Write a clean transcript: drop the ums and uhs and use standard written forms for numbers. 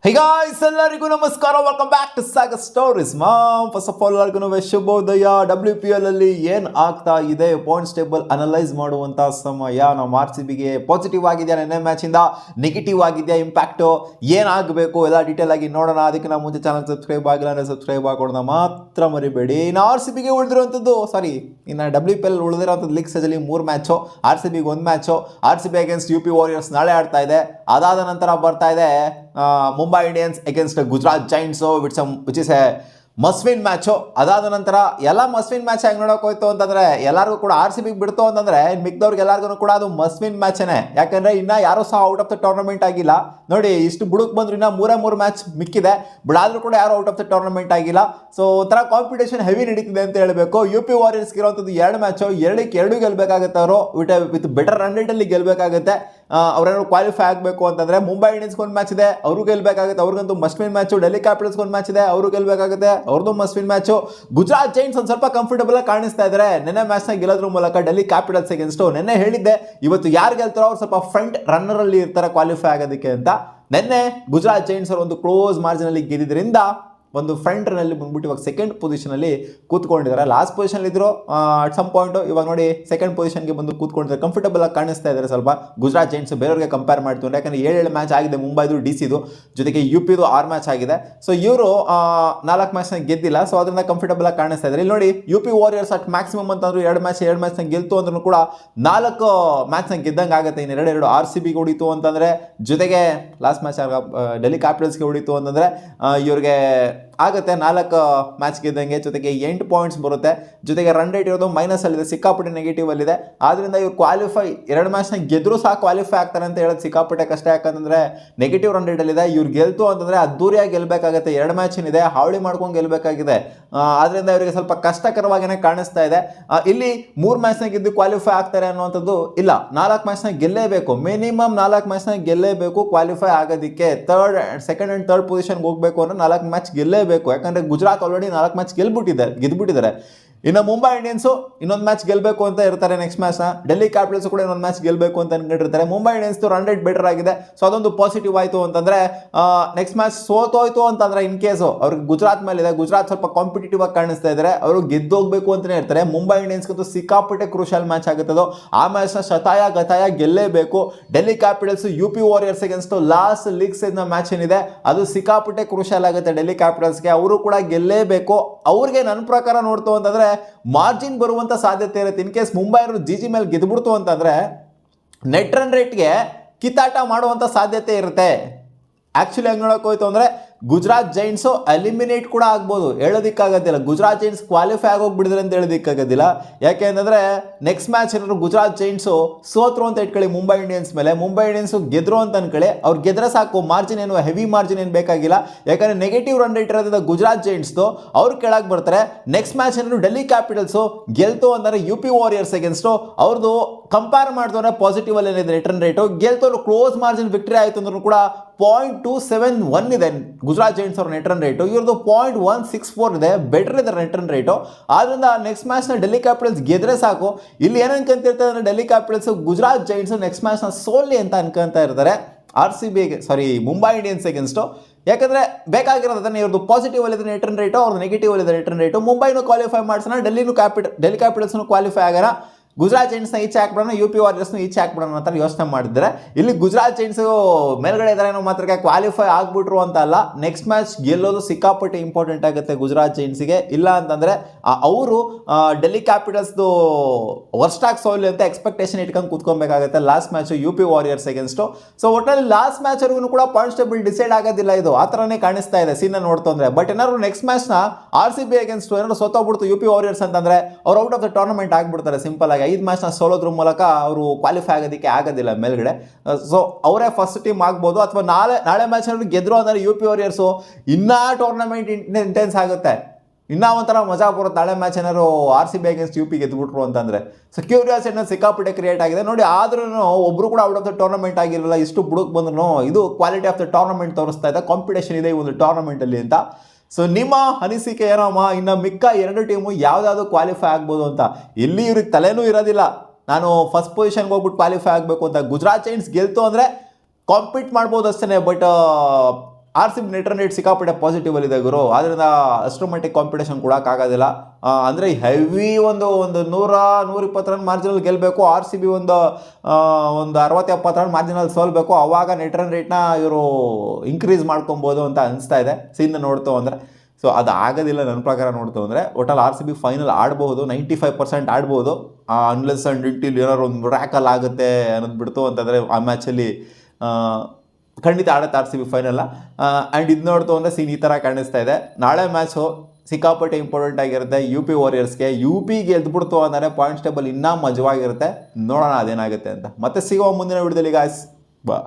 ಹೇ guys, ಎಲ್ಲರಿಗೂ ನಮಸ್ಕಾರ. Welcome back to Sagar stories. First of all ಎಲ್ಲರಿಗೂ ಶುಭೋದಯ. WPL ಅಲ್ಲಿ ಏನು ಆಗ್ತಾ ಇದೆ, ಪಾಯಿಂಟ್ಸ್ ಟೇಬಲ್ ಅನಲೈಸ್ ಮಾಡುವಂಥ ಸಮಯ. ನಮ್ಮ RCBಗೆ ಪಾಸಿಟಿವ್ ಆಗಿದೆಯಾ, ನೆನ್ನೆ ಮ್ಯಾಚಿಂದ ನೆಗೆಟಿವ್ ಆಗಿದೆಯಾ, ಇಂಪ್ಯಾಕ್ಟು ಏನಾಗಬೇಕು ಎಲ್ಲ ಡೀಟೇಲ್ ಆಗಿ ನೋಡೋಣ. ಅದಕ್ಕೆ ನಾವು ಮುಂಚೆ ಚಾನಲ್ ಸಬ್ಸ್ಕ್ರೈಬ್ ಆಗಿಲ್ಲ ಅಂದರೆ ಸಬ್ಸ್ಕ್ರೈಬ್ ಹಾಕೋಣ ಮಾತ್ರ ಮರಿಬೇಡಿ. ಇನ್ನು RCBಗೆ ಉಳಿದಿರುವಂಥದ್ದು ಇನ್ನು WPL ಉಳಿದಿರೋಂಥದ್ದು ಲೀಗ್ ಸ್ಟೇಜಲ್ಲಿ 3 ಮ್ಯಾಚು, RCBಗೆ 1 match. RCB against UP warriors ನಾಳೆ ಆಡ್ತಾ ಇದೆ. ಅದಾದ ನಂತರ ಬರ್ತಾ ಇದೆ Mumbai Indians against Gujarat giants, which is a must win match. ಅದಾದ ನಂತರ ಎಲ್ಲ ಮಸ್ವಿನ್ ಮ್ಯಾಚ್ ಹೆಂಗೆ ನೋಡೋಕೆ ಹೋಯ್ತು ಅಂತಂದರೆ, ಎಲ್ಲರಿಗೂ ಕೂಡ RCBಗೆ ಬಿಡ್ತು ಅಂತಂದರೆ ಮಿಕ್ದವ್ರಿಗೆ ಎಲ್ಲರಿಗೂ ಕೂಡ ಅದು ಮಸ್ವಿನ್ ಮ್ಯಾಚನೇ. ಯಾಕಂದರೆ ಇನ್ನೂ ಯಾರೂ ಸಹ ಔಟ್ ಆಫ್ ದ ಟೂರ್ನಮೆಂಟ್ ಆಗಿಲ್ಲ. ನೋಡಿ, ಇಷ್ಟು ಬುಡಕ್ಕೆ ಬಂದ್ರು ಇನ್ನೂ 3 ಮ್ಯಾಚ್ ಮಿಕ್ಕಿದೆ, ಬಟ್ ಆದರೂ ಕೂಡ ಯಾರು ಔಟ್ ಆಫ್ ದ ಟೂರ್ನಮೆಂಟ್ ಆಗಿಲ್ಲ. ಸೊ ಒಂಥರ ಕಾಂಪಿಟೇಷನ್ ಹೆವಿ ನಡೀತಿದೆ ಅಂತ ಹೇಳಬೇಕು. UP ವಾರಿಯರ್ಸ್ಗೆ ಇರೋಂಥದ್ದು 2 match, 2 ಗೆಲ್ಲಬೇಕಾಗುತ್ತೆ. ಅವರು ವಿತ್ ಬೆಟರ್ ರನ್ ರೇಟಲ್ಲಿ ಗೆಲ್ಲಬೇಕಾಗುತ್ತೆ. ಅವ್ರೇನಾದ್ರು ಕ್ವಾಲಿಫೈ ಆಗಬೇಕು ಅಂತಂದರೆ. ಮುಂಬೈ ಇಂಡಿಯನ್ಸ್ಗೆ 1 ಮ್ಯಾಚ್ ಇದೆ, ಅವರು ಗೆಲ್ಲಬೇಕಾಗುತ್ತೆ, ಅವ್ರಿಗಂತೂ ಮಸ್ಟ್ ವಿನ್ ಮ್ಯಾಚು. ಡೆಲ್ಲಿ ಕ್ಯಾಪಿಟಲ್ಸ್ಗೆ 1 ಮ್ಯಾಚ್ ಇದೆ, ಅವರು ಗೆಲ್ಲಬೇಕಾಗುತ್ತೆ, ಅವ್ರದ್ದು must win match. Gujarat giants ಒಂದು ಸ್ವಲ್ಪ ಕಂಫರ್ಟಬಲ್ ಆಗಿ ಕಾಣಿಸ್ತಾ ಇದ್ದಾರೆ ನೆನ್ನೆ ಮ್ಯಾಚ್ನ ಗೆಲ್ಲೋದ್ರ ಮೂಲಕ ಡೆಲ್ಲಿ ಕ್ಯಾಪಿಟಲ್ಸ್ ಅಗೇನ್ಸ್ಟು. ನೆನ್ನೆ ಹೇಳಿದ್ದೆ, ಇವತ್ತು ಯಾರು ಗೆಲ್ತಾರೋ ಅವ್ರು ಸ್ವಲ್ಪ ಫ್ರಂಟ್ ರನ್ನರ್ ಅಲ್ಲಿ ಇರ್ತಾರೆ ಕ್ವಾಲಿಫೈ ಆಗೋದಕ್ಕೆ ಅಂತ. ನೆನ್ನೆ ಗುಜರಾತ್ ಜೈಂಟ್ಸ್ ಅವರು ಒಂದು ಕ್ಲೋಸ್ ಮಾರ್ಜಿನ್ ಅಲ್ಲಿ ಗೆದ್ದಿದ್ದರಿಂದ ಒಂದು ಫ್ರಂಟ್ ರನ್ನಲ್ಲಿ ಬಂದ್ಬಿಟ್ಟು ಇವಾಗ ಸೆಕೆಂಡ್ ಪೊಸಿಷನಲ್ಲಿ ಕೂತ್ಕೊಂಡಿದ್ದಾರೆ. ಲಾಸ್ಟ್ ಪೊಸಿಷನ್ ಇದ್ರು ಅಟ್ ಸಮ್ ಪಾಯಿಂಟ್, ಇವಾಗ ನೋಡಿ ಸೆಕೆಂಡ್ ಪೊಸಿಷನ್ಗೆ ಬಂದು ಕೂತ್ಕೊಂಡಿದ್ದಾರೆ. ಕಂಫರ್ಟಬಲ್ ಆಗಿ ಕಾಣಿಸ್ತಾ ಇದ್ದಾರೆ ಸ್ವಲ್ಪ ಗುಜರಾತ್ ಜೈಂಟ್ಸ್ ಬೇರೆಯವ್ರಿಗೆ ಕಂಪೇರ್ ಮಾಡ್ತಾರೆ. ಯಾಕಂದರೆ 7 ಮ್ಯಾಚ್ ಆಗಿದೆ ಮುಂಬೈದು, DCದು, ಜೊತೆಗೆ UPದು 6 ಮ್ಯಾಚ್ ಆಗಿದೆ. ಸೊ ಇವರು 4 ಮ್ಯಾಚ್ನ ಗೆದ್ದಿಲ್ಲ. ಸೊ ಅದರಿಂದ ಕಂಫರ್ಟಬಲ್ ಆಗಿ ಕಾಣಿಸ್ತಾ ಇದ್ದಾರೆ. ಇಲ್ಲಿ ನೋಡಿ, UP ವಾರಿಯರ್ಸ್ ಅಟ್ ಮ್ಯಾಕ್ಸಿಮಮ್ ಅಂತಂದ್ರು 2 ಮ್ಯಾಚ್ನ ಗೆಲ್ತು ಅಂದ್ರೂ ಕೂಡ 4 ಮ್ಯಾಚ್ನ ಗೆದ್ದಂಗೆ ಆಗುತ್ತೆ. ಇನ್ನು 2 RCBಗೆ ಹೊಡಿತು ಅಂತಂದರೆ, ಜೊತೆಗೆ ಲಾಸ್ಟ್ ಮ್ಯಾಚ್ ಡೆಲ್ಲಿ ಕ್ಯಾಪಿಟಲ್ಸ್ಗೆ ಹೊಡಿತು ಅಂತಂದರೆ ಇವ್ರಿಗೆ ಆಗುತ್ತೆ 4 ಮ್ಯಾಚ್ ಗೆದ್ದಂಗೆ. ಜೊತೆಗೆ 8 ಪಾಯಿಂಟ್ಸ್ ಬರುತ್ತೆ. ಜೊತೆಗೆ ರನ್ ರೇಟ್ ಇರೋದು ಮೈನಸಲ್ಲಿದೆ, ಸಿಕ್ಕಾಪಟ್ಟೆ ನೆಗೆಟಿವ್ ಅಲ್ಲಿದೆ. ಆದ್ದರಿಂದ ಇವ್ರು ಕ್ವಾಲಿಫೈ 2 ಮ್ಯಾಚ್ನ ಗೆದ್ದರೂ ಸಹ ಕ್ವಾಲಿಫೈ ಆಗ್ತಾರೆ ಅಂತ ಹೇಳೋದು ಸಿಕ್ಕಾಪಟ್ಟೆ ಕಷ್ಟ. ಯಾಕಂತಂದರೆ ನೆಗೆಟಿವ್ ರನ್ ರೇಟಲ್ಲಿದೆ. ಇವ್ರು ಗೆಲ್ತು ಅಂತಂದರೆ ಅದ್ದೂರಿಯಾಗಿ ಗೆಲ್ಲಬೇಕಾಗುತ್ತೆ. 2 ಮ್ಯಾಚ್ ಏನಿದೆ ಹಾವಳಿ ಮಾಡ್ಕೊಂಡು ಗೆಲ್ಲಬೇಕಾಗಿದೆ. ಆದ್ದರಿಂದ ಇವರಿಗೆ ಸ್ವಲ್ಪ ಕಷ್ಟಕರವಾಗಿಯೇ ಕಾಣಿಸ್ತಾ ಇದೆ. ಇಲ್ಲಿ 3 ಮ್ಯಾಚ್ನ ಗೆದ್ದು ಕ್ವಾಲಿಫೈ ಆಗ್ತಾರೆ ಅನ್ನುವಂಥದ್ದು ಇಲ್ಲ. 4 ಮ್ಯಾಚ್ನ ಗೆಲ್ಲೇಬೇಕು, ಮಿನಿಮಮ್ 4 ಮ್ಯಾಚ್ನ ಗೆಲ್ಲೇಬೇಕು ಕ್ವಾಲಿಫೈ ಆಗೋದಕ್ಕೆ. ಸೆಕೆಂಡ್ ಆ್ಯಂಡ್ ಥರ್ಡ್ ಪೊಸಿಷನ್ ಹೋಗಬೇಕು ಅಂದರೆ 4 ಮ್ಯಾಚ್ ಗೆಲ್ಲೇಬೇಕು. ಯಾಕಂದರೆ ಗುಜರಾತ್ ಆಲ್ರೆಡಿ 4 ಮ್ಯಾಚ್ ಗೆದ್ಬಿಟ್ಟಿದ್ದಾರೆ. ಇನ್ನು ಮುಂಬೈ ಇಂಡಿಯನ್ಸು ಇನ್ನೊಂದು ಮ್ಯಾಚ್ ಗೆಲ್ಲಬೇಕು ಅಂತ ಇರ್ತಾರೆ ನೆಕ್ಸ್ಟ್ ಮ್ಯಾಚ್ನ. ಡೆಲ್ಲಿ ಕ್ಯಾಪಿಟಲ್ಸ್ ಕೂಡ ಇನ್ನೊಂದು ಮ್ಯಾಚ್ ಗೆಲ್ಲಬೇಕು ಅಂತ ಅನ್ಕೊಂಡಿರ್ತಾರೆ. Mumbai Indians run rate better ಆಗಿದೆ. ಸೊ ಅದೊಂದು ಪಾಸಿಟಿವ್ ಆಯಿತು ಅಂತಂದರೆ, ನೆಕ್ಸ್ಟ್ ಮ್ಯಾಚ್ ಸೋತೋಯ್ತು ಅಂತಂದರೆ ಇನ್ ಕೇಸು ಅವ್ರಿಗೆ ಗುಜರಾತ್ ಮೇಲಿದೆ. ಗುಜರಾತ್ ಸ್ವಲ್ಪ ಕಾಂಪಿಟೇಟಿವ್ ಆಗಿ ಕಾಣಿಸ್ತಾ ಇದ್ದಾರೆ, ಅವರು ಗೆದ್ದೋಗ್ಬೇಕು ಅಂತಲೇ ಇರ್ತಾರೆ. ಮುಂಬೈ ಇಂಡಿಯನ್ಸ್ಗಂತೂ ಸಿಕ್ಕಾಪಟ್ಟೆ ಕ್ರೂಷಲ್ ಮ್ಯಾಚ್ ಆಗುತ್ತದೋ, ಆ ಮ್ಯಾಚ್ನ ಗತಾಯ ಗೆಲ್ಲೇಬೇಕು. Delhi capitals UP warriors against last league ಸ್ಟೇಜ್ನ ಮ್ಯಾಚ್ ಏನಿದೆ ಅದು ಸಿಕ್ಕಾಪಟ್ಟೆ ಕ್ರೂಷಲ್ ಆಗುತ್ತೆ ಡೆಲ್ಲಿ ಕ್ಯಾಪಿಟಲ್ಸ್ಗೆ. ಅವರು ಕೂಡ ಗೆಲ್ಲೇಬೇಕು. ಅವ್ರಿಗೆ ನನ್ನ ಪ್ರಕಾರ ನೋಡ್ತು ಅಂತಂದರೆ ಮಾರ್ಜಿನ್ ಬರುವಂಥ ಸಾಧ್ಯತೆ ಇರುತ್ತೆ. ಇನ್ ಕೇಸ್ ಮುಂಬೈ ಅವರು GG ಮೇಲೆ ಗೆದ್ಬಿಡ್ತು ಅಂತಂದರೆ ನೆಟ್ ರನ್ ರೇಟ್ಗೆ ಕಿತ್ತಾಟ ಮಾಡುವಂಥ ಸಾಧ್ಯತೆ ಇರುತ್ತೆ. ಆ್ಯಕ್ಚುಲಿ ಹೆಂಗೆ ನೋಡೋಕೆ ಹೋಯ್ತು ಅಂದರೆ ಗುಜರಾತ್ ಜೈಂಟ್ಸು ಎಲಿಮಿನೇಟ್ ಕೂಡ ಆಗ್ಬೋದು, ಹೇಳೋದಕ್ಕಾಗೋದಿಲ್ಲ. ಗುಜರಾತ್ ಜೈಂಟ್ಸ್ ಕ್ವಾಲಿಫೈ ಆಗೋಗ್ಬಿಡಿದ್ರೆ ಅಂತ ಹೇಳೋದಕ್ಕಾಗೋದಿಲ್ಲ. ಯಾಕೆ ಅಂತಂದರೆ ನೆಕ್ಸ್ಟ್ ಮ್ಯಾಚ್ ಏನಾದ್ರು ಗುಜರಾತ್ ಜೈಂಟ್ಸು ಸೋತ್ರು ಅಂತ ಇಟ್ಕೊಳ್ಳಿ ಮುಂಬೈ ಇಂಡಿಯನ್ಸ್ ಮೇಲೆ, ಮುಂಬೈ ಇಂಡಿಯನ್ಸು ಗೆದ್ರು ಅಂತ ಅನ್ಕೊಳ್ಳಿ, ಅವ್ರು ಗೆದ್ರೆ ಸಾಕು, ಮಾರ್ಜಿನ್ ಏನು ಹೆವಿ ಮಾರ್ಜಿನ್ ಏನು ಬೇಕಾಗಿಲ್ಲ. ಯಾಕಂದರೆ ನೆಗೆಟಿವ್ ರನ್ ರೇಟ್ ಇರೋದ್ರಿಂದ ಗುಜರಾತ್ ಜೈಂಟ್ಸ್ದು ಅವ್ರು ಕೆಳಗೆ ಬರ್ತಾರೆ. ನೆಕ್ಸ್ಟ್ ಮ್ಯಾಚ್ ಏನಾದ್ರು ಡೆಲ್ಲಿ ಕ್ಯಾಪಿಟಲ್ಸು ಗೆಲ್ತು ಅಂದರೆ UP ವಾರಿಯರ್ಸ್ ಅಗೇನ್ಸ್ಟು ಅವ್ರದ್ದು ಕಂಪೇರ್ ಮಾಡಿದ್ರೆ ಪಾಸಿಟಿವ್ ಅಲ್ಲಿ ಏನಿದೆ ರಿಟರ್ನ್ ರೇಟು, ಗೆಲ್ತವ್ರು ಕ್ಲೋಸ್ ಮಾರ್ಜಿನ್ ವಿಕ್ಟರಿ ಆಯಿತು ಅಂದ್ರೂ ಕೂಡ 0.271 ಇದೆ ಗುಜರಾತ್ ಜೈಂಟ್ಸ್ ಅವ್ರ ನೆಟ್ ರನ್ ರೇಟು. ಇವ್ರದ್ದು 0.164 ಇದೆ, ಬೆಟರ್ ಇದೆ ನೆಟ್ ರನ್ ರೇಟು. ಆದ್ದರಿಂದ ನೆಕ್ಸ್ಟ್ ಮ್ಯಾಚ್ನ ಡೆಲ್ಲಿ ಕ್ಯಾಪಿಟಲ್ಸ್ ಗೆದ್ರೆ ಸಾಕು. ಇಲ್ಲಿ ಏನು ಅನ್ಕೊಂತಿರ್ತಾರೆ ಅಂದರೆ Delhi capitals Gujarat giants next ಮ್ಯಾಚ್ನ ಸೋಲಿ ಅಂತ ಅನ್ಕೊಂತ ಇರ್ತಾರೆ ಮುಂಬೈ ಇಂಡಿಯನ್ಸ್ ಅಗೇನ್ಸ್ಟು. ಯಾಕಂದರೆ ಬೇಕಾಗಿರೋದು ಅದನ್ನು, ಇವ್ರದ್ದು ಪಾಸಿಟಿವ್ ಅಲ್ಲಿದೆ ನೆಟ್ ರನ್ ರೇಟು, ಅವ್ರದ್ದು ನೆಗೆಟಿವ್ ಅಲ್ಲಿದೆ ನೆಟ್ ರನ್ ರೇಟು. ಮುಂಬೈನೂ ಕ್ವಾಲಿಫೈ ಮಾಡ್ಸೋಣ, ಡೆಲ್ಲಿ ಕ್ಯಾಪಿಟಲ್ಸ್ನು ಕ್ವಾಲಿಫೈ ಆಗೋಣ, ಗುಜರಾತ್ ಜೈಂಟ್ಸ್ನ ಈಚೆ ಹಾಕ್ಬಿಡೋಣ, UP ವಾರಿಯರ್ಸ್ನ ಈಚೆ ಹಾಕ್ಬಿಡೋಣ ಅಂತ ಯೋಚನೆ ಮಾಡಿದ್ರೆ, ಇಲ್ಲಿ ಗುಜರಾತ್ ಜೈಂಟ್ಸು ಮೇಲ್ಗಡೆ ಇದ್ದಾರೆ ಅನ್ನೋ ಮಾತ್ರಕ್ಕೆ ಕ್ವಾಲಿಫೈ ಆಗ್ಬಿಟ್ರು ಅಂತ ಅಲ್ಲ. ನೆಕ್ಸ್ಟ್ ಮ್ಯಾಚ್ ಗೆಲ್ಲೋದು ಸಿಕ್ಕಾಪಟ್ಟೆ ಇಂಪಾರ್ಟೆಂಟ್ ಆಗುತ್ತೆ ಗುಜರಾತ್ ಜೈಂಟ್ಸಿಗೆ. ಇಲ್ಲ ಅಂತಂದರೆ ಅವರು ಡೆಲ್ಲಿ ಕ್ಯಾಪಿಟಲ್ಸ್ದು ವರ್ಸ್ಟಾಗಿ ಸೋಲಿ ಅಂತ ಎಕ್ಸ್ಪೆಕ್ಟೇಷನ್ ಇಟ್ಕೊಂಡು ಕೂತ್ಕೊಬೇಕಾಗುತ್ತೆ last match UP warriors against. So ಒಟ್ಟಲ್ಲಿ ಲಾಸ್ಟ್ ಮ್ಯಾಚ್ವರೆಗೂ ಕೂಡ ಪಾಯಿಂಟ್ಸ್ ಟೇಬಲ್ ಡಿಸೈಡ್ ಆಗೋದಿಲ್ಲ. ಇದು ಆ ಥರನೇ ಕಾಣಿಸ್ತಾ ಇದೆ ಸೀನ ನೋಡ್ತು ಅಂದರೆ. ಬಟ್ ಏನಾದ್ರು ನೆಕ್ಸ್ಟ್ ಮ್ಯಾಚ್ನ RCB ಅಗೇನ್ಸ್ಟ್ ಏನಾದ್ರು ಸೋತೋಗ್ಬಿಡ್ತು UP ವಾರಿಯರ್ಸ್ ಅಂತಂದರೆ ಅವ್ರು ಔಟ್ ಆಫ್ ದ ಟೂರ್ನಮೆಂಟ್ ಆಗಿಬಿಡ್ತಾರೆ ಸಿಂಪಲ್ ಆಗಿ. 5 ಮ್ಯಾಚ್ನ ಸೋಲೋದ್ರ ಮೂಲಕ ಅವರು ಕ್ವಾಲಿಫೈ ಆಗೋದಕ್ಕೆ ಆಗೋದಿಲ್ಲ ಮೇಲ್ಗಡೆ. ಸೊ ಅವರೇ ಫಸ್ಟ್ ಟೀಮ್ ಆಗ್ಬೋದು, ಅಥವಾ ನಾಳೆ ಮ್ಯಾಚ್ ಗೆದ್ರು ಅಂದರೆ UP ವಾರಿಯರ್ಸು ಇನ್ನೂ ಟೂರ್ನಮೆಂಟ್ ಇಂಟೆನ್ಸ್ ಆಗುತ್ತೆ, ಇನ್ನೂ ಒಂಥರ ಮಜಾ ಬರುತ್ತೆ. ನಾಳೆ ಮ್ಯಾಚ್ ಏನಾದ್ರು RCB ಅಗೇನ್ಸ್ಟ್ UP ಗೆದ್ಬಿಟ್ರು ಅಂತಂದರೆ ಸೊ ಕ್ಯೂರಿಯಾಸಿಟಿ ಸಿಕ್ಕಾಪಟ್ಟೆ ಕ್ರಿಯೇಟ್ ಆಗಿದೆ ನೋಡಿ. ಆದ್ರೂ ಒಬ್ಬರು ಕೂಡ ಔಟ್ ಆಫ್ ದ ಟೂರ್ನಮೆಂಟ್ ಆಗಿರಲ್ಲ, ಇಷ್ಟು ಬುಡಕ್ಕೆ ಬಂದ್ರು. ಇದು ಕ್ವಾಲಿಟಿ ಆಫ್ ದ ಟೂರ್ನಮೆಂಟ್ ತೋರಿಸ್ತಾ ಇದೆ, ಕಾಂಪಿಟೇಷನ್ ಇದೆ ಈ ಒಂದು ಟೂರ್ನಮೆಂಟಲ್ಲಿ ಅಂತ. ಸೊ ನಿಮ್ಮ ಅನಿಸಿಕೆ ಏನಮ್ಮ, ಇನ್ನು ಮಿಕ್ಕ 2 ಟೀಮು ಯಾವುದಾದ್ರು ಕ್ವಾಲಿಫೈ ಆಗ್ಬೋದು ಅಂತ? ಇಲ್ಲಿ ಇವ್ರಿಗೆ ತಲೆನೂ ಇರೋದಿಲ್ಲ ನಾನು ಫಸ್ಟ್ ಪೊಸಿಷನ್ಗೆ ಹೋಗ್ಬಿಟ್ಟು ಕ್ವಾಲಿಫೈ ಆಗಬೇಕು ಅಂತ. ಗುಜರಾತ್ ಜೈಂಟ್ಸ್ ಗೆಲ್ತು ಅಂದರೆ ಕಾಂಪೀಟ್ ಮಾಡ್ಬೋದು ಅಷ್ಟೇ, but R C B net run rate ಸಿಕ್ಕಾಪಟ್ಟೆ ಪಾಸಿಟಿವ್ ಇದೆ ಗುರು. ಆದ್ದರಿಂದ ಅಷ್ಟರ ಮಟ್ಟಿಗೆ ಕಾಂಪಿಟೇಷನ್ ಕೊಡೋಕ್ಕಾಗೋದಿಲ್ಲ. ಅಂದರೆ ಹೆವಿ ಒಂದು 100-120 ರನ್ ಮಾರ್ಜಿನಲ್ಲಿ ಗೆಲ್ಲಬೇಕು. ಆರ್ ಸಿ ಬಿ ಒಂದು 60-70 ರನ್ ಮಾರ್ಜಿನಲ್ಲಿ ಸೋಲ್ಬೇಕು. ಆವಾಗ ನೆಟ್ ರನ್ ರೇಟ್ನ ಇವರು ಇನ್ಕ್ರೀಸ್ ಮಾಡ್ಕೊಬೋದು ಅಂತ ಅನಿಸ್ತಾ ಇದೆ ಸೀನ್ ನೋಡ್ತು ಅಂದರೆ. ಸೊ ಅದು ಆಗೋದಿಲ್ಲ ನನ್ನ ಪ್ರಕಾರ ನೋಡ್ತು ಅಂದರೆ. ಒಟ್ಟಲ್ಲಿ ಆರ್ ಸಿ ಬಿ ಫೈನಲ್ ಆಡ್ಬೋದು, 95% ಆಡ್ಬೋದು. ಅನ್ಲೆಸ್ ಆ್ಯಂಡ್ ಇಂಟಿಲ್ ಏನಾದ್ರು ಒಂದು ರ್ಯಾಕಲ್ ಆಗುತ್ತೆ ಅನ್ನೋದು ಬಿಡ್ತು ಅಂತಂದರೆ ಆ ಮ್ಯಾಚಲ್ಲಿ ಖಂಡಿತ ಆಡುತ್ತೆ ಆರ್ ಸಿ ಬಿ ಫೈನಲ್ಲ. ಆ್ಯಂಡ್ ಇದು ನೋಡ್ತು ಅಂದರೆ ಸೀನ್ ಈ ಥರ ಕಾಣಿಸ್ತಾ ಇದೆ. ನಾಳೆ ಮ್ಯಾಚು ಸಿಕ್ಕಾಪಟ್ಟೆ ಇಂಪಾರ್ಟೆಂಟ್ ಆಗಿರುತ್ತೆ ಯು ಪಿ ವಾರಿಯರ್ಸ್ಗೆ. ಯು ಪಿ ಗೆದ್ದುಬಿಡ್ತು ಅಂದರೆ ಪಾಯಿಂಟ್ಸ್ ಟೇಬಲ್ ಇನ್ನೂ ಮಜವಾಗಿರುತ್ತೆ. ನೋಡೋಣ ಅದೇನಾಗುತ್ತೆ ಅಂತ. ಮತ್ತೆ ಸಿಗುವ ಮುಂದಿನ ವಿಡಿಯೋದಲ್ಲಿ ಗಾಯ್ಸ್. ಬಾ.